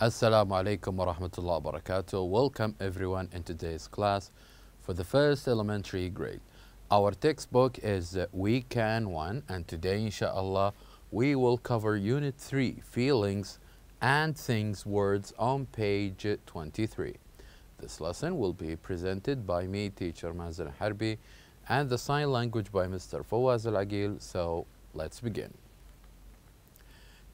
Assalamu alaikum wa rahmatullahi wa barakatuh. Welcome everyone in today's class for the first elementary grade. Our textbook is Week Can 1, and today inshallah we will cover Unit 3, Feelings and Things Words, on page 23. This lesson will be presented by me, teacher Mazen Harbi, and the sign language by Mr. Fawaz Al-Agil. So let's begin.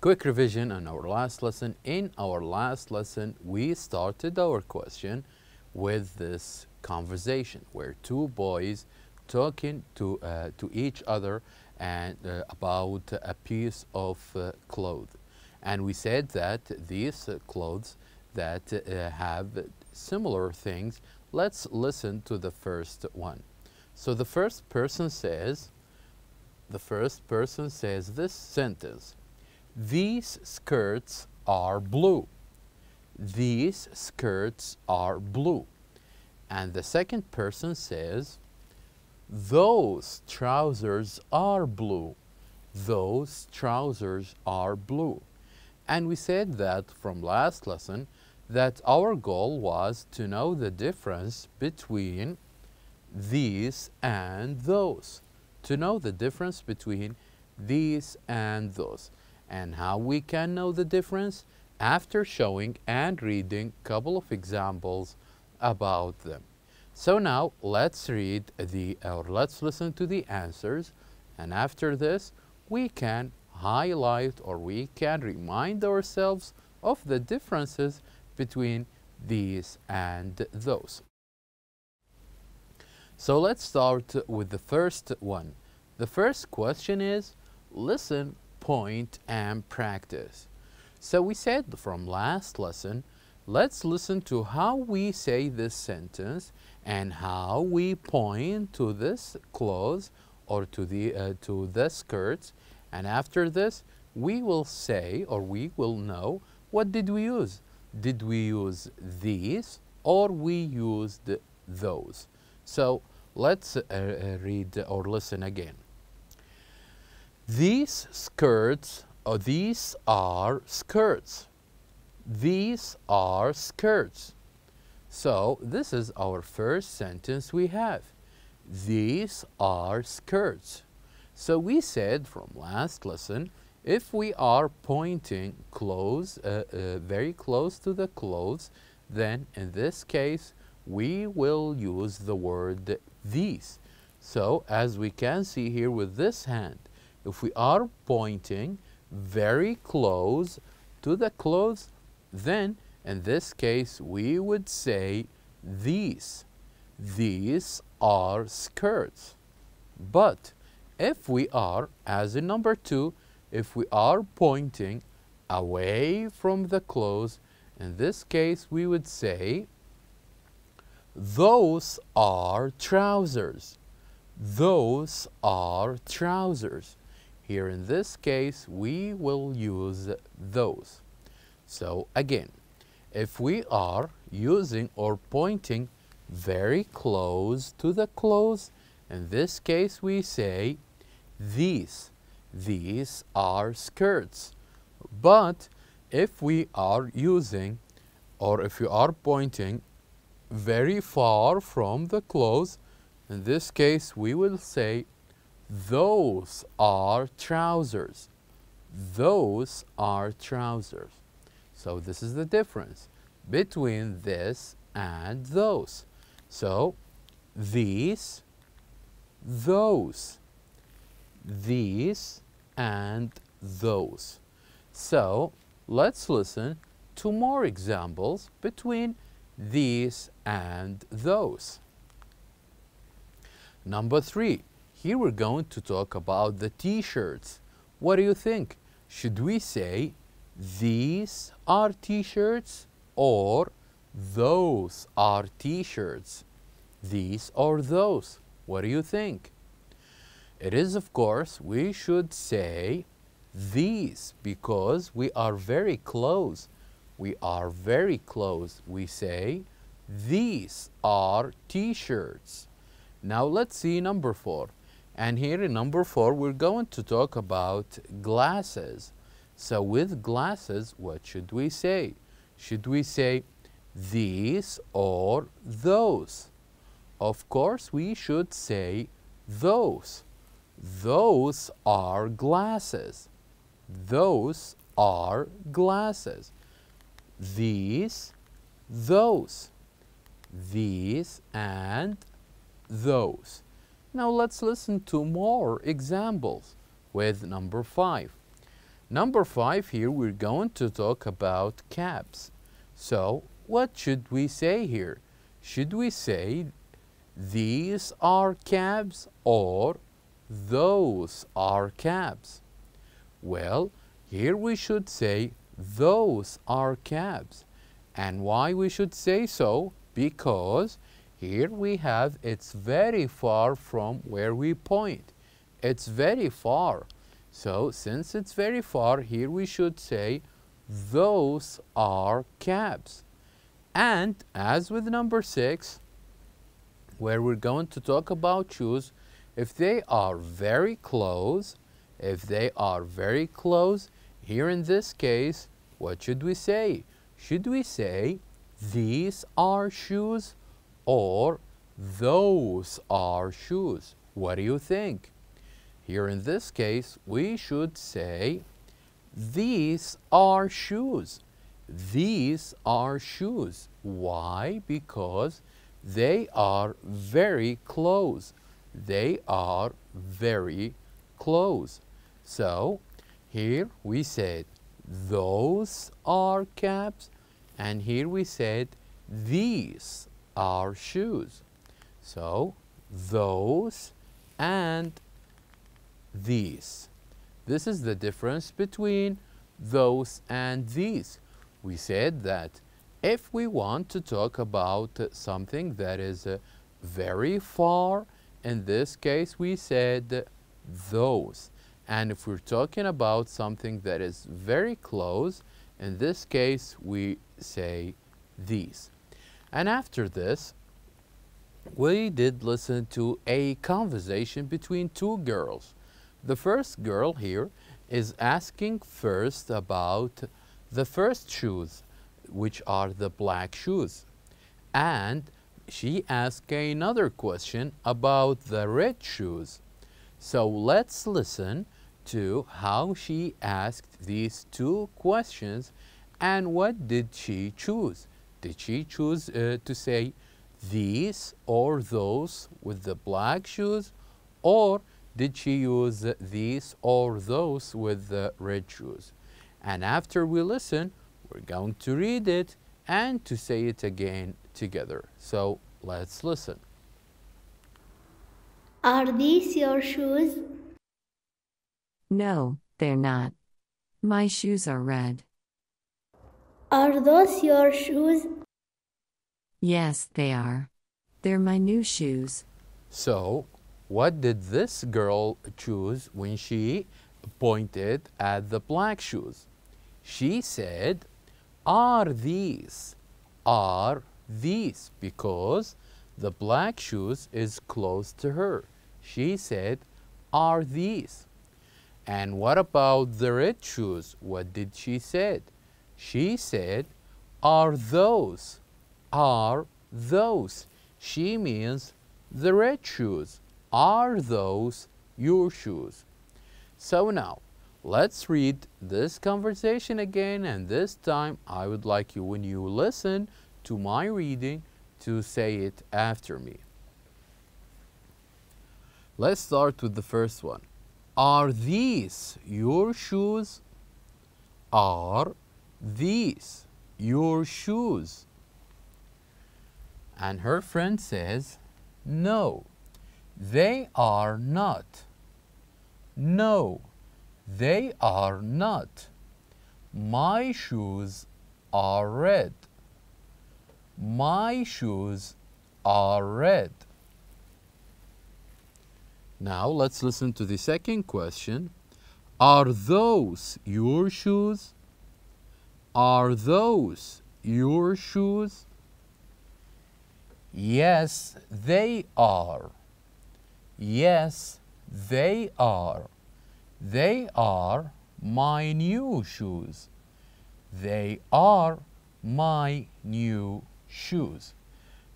Quick revision on our last lesson. In our last lesson, we started our question with this conversation where two boys talking to each other and about a piece of cloth. And we said that these clothes that have similar things. Let's listen to the first one. So the first person says this sentence: these skirts are blue. These skirts are blue. And the second person says, those trousers are blue. Those trousers are blue. And we said that from last lesson that our goal was to know the difference between these and those. To know the difference between these and those. And how we can know the difference? After showing and reading a couple of examples about them. So now let's let's listen to the answers, and after this we can highlight or we can remind ourselves of the differences between these and those. So let's start with the first one. The first question is listen, point, and practice. So we said from last lesson, let's listen to how we say this sentence and how we point to this clothes or to the skirts, and after this we will say or we will know what did we use. Did we use these or we used those? So let's read or listen again. These skirts, or these are skirts. These are skirts. So this is our first sentence we have. These are skirts. So we said from last lesson, if we are pointing close, very close to the clothes, then in this case we will use the word these. So as we can see here with this hand, if we are pointing very close to the clothes, then in this case we would say these. These are skirts. But if we are, as in number 2, if we are pointing away from the clothes, in this case we would say those are trousers. Those are trousers. Here in this case, we will use those. So again, if we are using or pointing very close to the clothes, in this case we say these. These are skirts. But if we are using or if you are pointing very far from the clothes, in this case we will say those are trousers. Those are trousers. So this is the difference between this and those. So these, those, these, and those. So let's listen to more examples between these and those. Number 3. Here we're going to talk about the t-shirts. What do you think? Should we say these are t-shirts or those are t-shirts? These or those? What do you think? It is, of course, we should say these because we are very close. We are very close. We say these are t-shirts. Now let's see number 4. And here in number 4, we're going to talk about glasses. So with glasses, what should we say? Should we say these or those? Of course, we should say those. Those are glasses. Those are glasses. These, those. These and those. Now let's listen to more examples with number 5. Number 5 here, we're going to talk about caps. So what should we say here? Should we say these are cabs or those are cabs? Well, here we should say those are cabs. And why we should say so? Because here we have it's very far from where we point. It's very far. So since it's very far, here we should say those are cabs. And as with number 6, where we're going to talk about shoes, if they are very close, here in this case, what should we say? Should we say these are shoes or those are shoes? What do you think? Here in this case, we should say these are shoes. These are shoes. Why? Because they are very close. They are very close. So here we said those are caps, and here we said these are shoes. So those and these. This is the difference between those and these. We said that if we want to talk about something that is very far, in this case we said those. And if we're talking about something that is very close, in this case we say these. And after this, we did listen to a conversation between two girls. The first girl here is asking first about the first shoes, which are the black shoes. And she asked another question about the red shoes. So let's listen to how she asked these two questions and what did she choose. Did she choose to say these or those with the black shoes, or did she use these or those with the red shoes? And after we listen, we're going to read it and to say it again together. So let's listen. Are these your shoes? No, they're not. My shoes are red. Are those your shoes? Yes, they are. They're my new shoes. So, what did this girl choose when she pointed at the black shoes? She said, are these, because the black shoes is close to her. She said, are these. And what about the red shoes? What did she say? She said, are those. She means the red shoes. Are those your shoes? So now, let's read this conversation again, and this time I would like you, when you listen to my reading, to say it after me. Let's start with the first one. Are these your shoes? Are these your shoes? And her friend says, no, they are not. No, they are not. My shoes are red. My shoes are red. Now let's listen to the second question. Are those your shoes? Are those your shoes? Yes, they are. Yes, they are. They are my new shoes. They are my new shoes.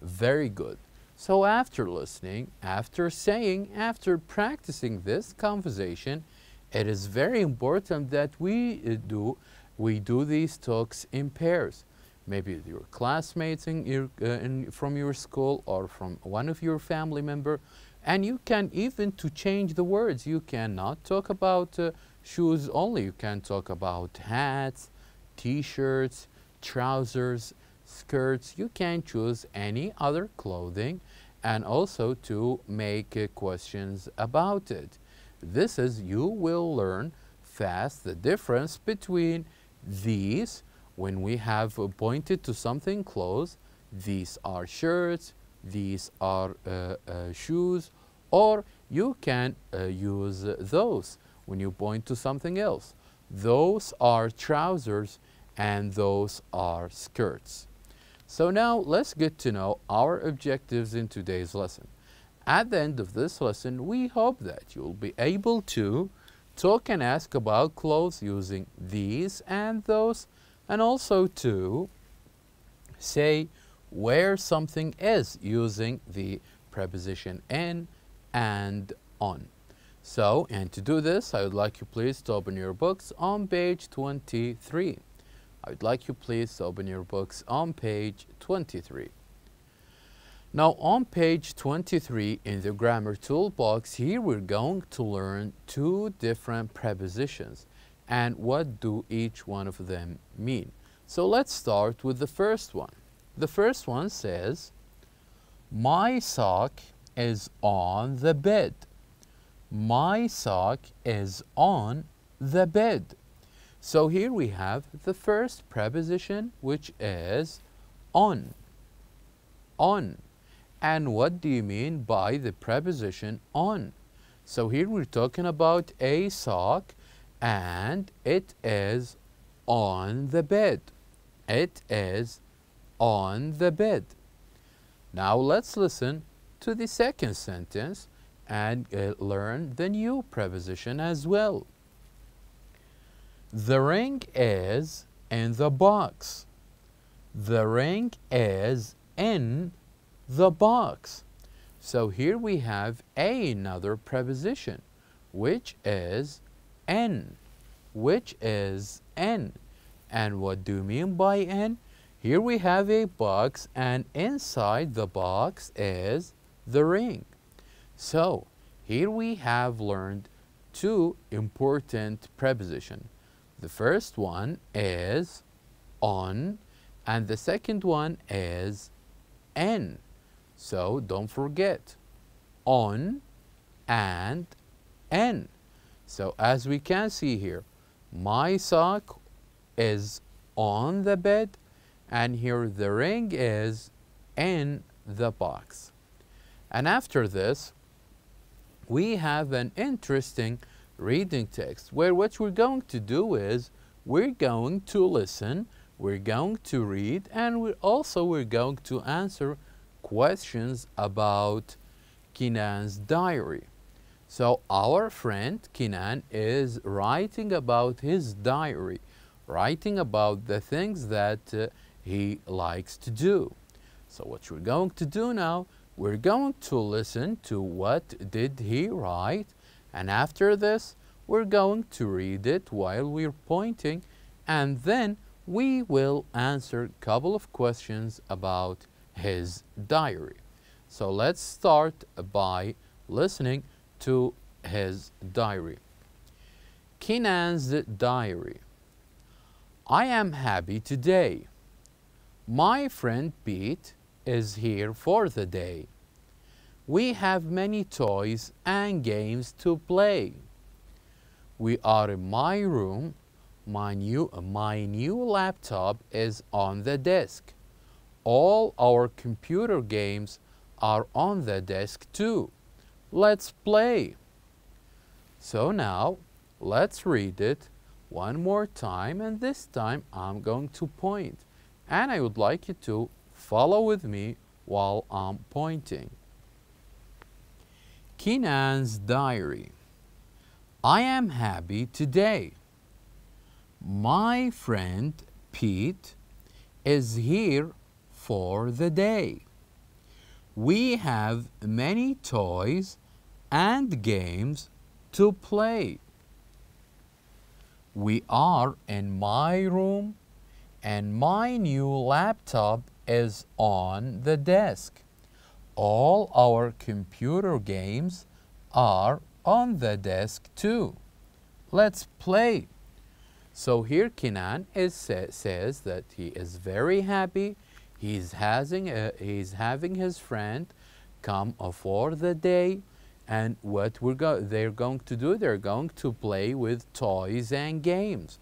Very good. So after listening, after saying, after practicing this conversation, it is very important that we do these talks in pairs. Maybe your classmates from your school or from one of your family member, and you can even to change the words. You cannot talk about shoes only. You can talk about hats, t-shirts, trousers, skirts. You can choose any other clothing and also to make questions about it. This is, you will learn fast the difference between these. When we have pointed to something close, these are shirts, these are shoes, or you can use those when you point to something else. Those are trousers and those are skirts. So now let's get to know our objectives in today's lesson. At the end of this lesson, we hope that you'll be able to talk and ask about clothes using these and those, and also to say where something is using the preposition in and on. So, and to do this, I would like you please to open your books on page 23. I would like you please to open your books on page 23. Now on page 23 in the grammar toolbox, here we're going to learn two different prepositions and what do each one of them mean. So let's start with the first one. The first one says, my sock is on the bed. My sock is on the bed. So here we have the first preposition, which is on. On. And what do you mean by the preposition on? So here we're talking about a sock and it is on the bed. It is on the bed. Now let's listen to the second sentence and learn the new preposition as well. The ring is in the box. The ring is in the box. So here we have another preposition, which is in. Which is in. And what do you mean by in? Here we have a box and inside the box is the ring. So here we have learned two important prepositions. The first one is on and the second one is in. So don't forget, on and in. So as we can see here, my sock is on the bed and here the ring is in the box. And after this, we have an interesting reading text where what we're going to do is we're going to listen, we're going to read, and we're going to answer questions about Kinan's diary. So our friend Kinan is writing about his diary, writing about the things that he likes to do. So what we're going to do now, we're going to listen to what did he write, and after this we're going to read it while we're pointing, and then we will answer a couple of questions about his diary. So let's start by listening to his diary. Kinan's diary. I am happy today. My friend Pete is here for the day. We have many toys and games to play. We are in my room. My new laptop is on the desk. All our computer games are on the desk too. Let's play. So now let's read it one more time, and this time I'm going to point. And I would like you to follow with me while I'm pointing. Kinan's diary. I am happy today. My friend Pete is here for the day. We have many toys and games to play. We are in my room and my new laptop is on the desk. All our computer games are on the desk too. Let's play. So here Kenan says that he is very happy. He's having his friend come for the day, and what they're going to do, they're going to play with toys and games.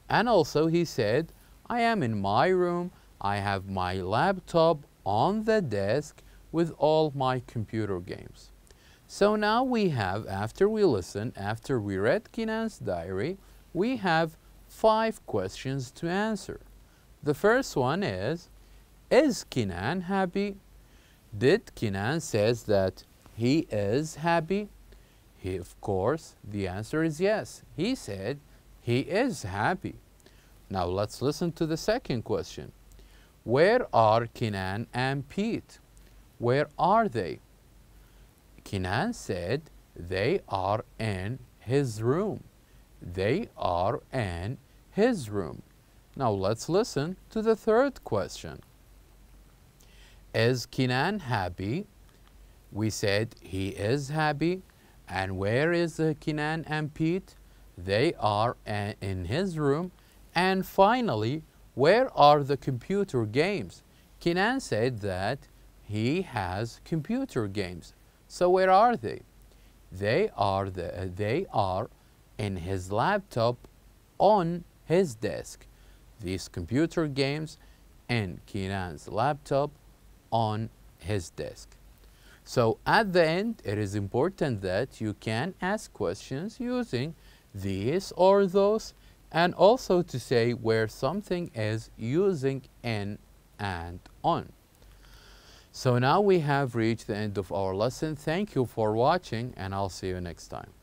And also he said, I am in my room, I have my laptop on the desk with all my computer games. So now we have, after we read Kenan's diary, we have 5 questions to answer. The first one is Kenan happy? Did Kenan says that he is happy? Of course, the answer is yes. He said he is happy. Now let's listen to the second question. Where are Kenan and Pete? Where are they? Kenan said they are in his room. They are in his room. Now let's listen to the third question. Is Kenan happy? We said he is happy. And where is Kenan and Pete? They are in his room. And finally, where are the computer games? Kenan said that he has computer games. So where are they? They are in his laptop on his desk. These computer games in Kenan's laptop on his desk. So at the end, it is important that you can ask questions using these or those, and also to say where something is using in and on. So now we have reached the end of our lesson. Thank you for watching, and I'll see you next time.